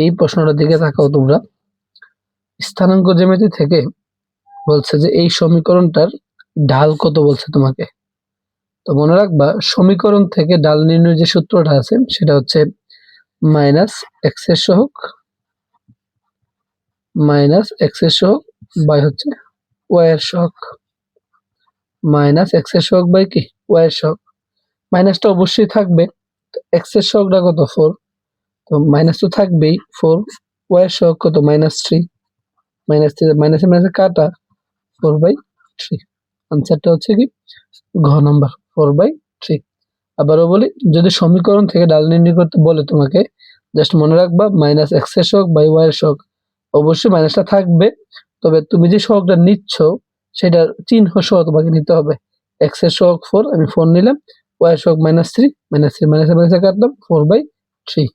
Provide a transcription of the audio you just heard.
এই প্রশ্নটার দিকে তাকাও তোমরা। স্থানাঙ্ক জ্যামিতি থেকে বলছে যে এই সমীকরণটার ঢাল কত বলছে তোমাকে। তো মনে রাখবা সমীকরণ থেকে ঢাল নির্ণয়ের যে সূত্রটা আছে সেটা হচ্ছে মাইনাস এক্স এর সহগ বাই হচ্ছে ওয়াই এর সহগ, মাইনাস এক্স এর সহগ বাই কি ওয়াই এর সহগ। মাইনাসটা অবশ্যই থাকবে, তো এক্স এর সহগটা কত 4, তো মাইনাস তো থাকবেই 4, ওয়াই এর সহগ কত -3, মাইনাসে মাইনাসে কাটা 4/3। আনসারটা হচ্ছে কি ঘ নাম্বার 4/3। আবারও বলি, যদি সমীকরণ থেকে ঢাল নির্ণয় করতে বলে তোমাকে, জাস্ট মনে রাখবা মাইনাস এক্স এর সহগ বাই ওয়াই এর সহগ। অবশ্যই মাইনাসটা থাকবে, তবে তুমি যে সহগটা নিচ্ছ সেটার চিহ্ন সহ তোমাকে নিতে হবে। এক্স এর সহগ 4, আমি 4 নিলাম, ওয়াই এর সহগ -3, মাইনাসে মাইনাসে কাটলাম 4/3।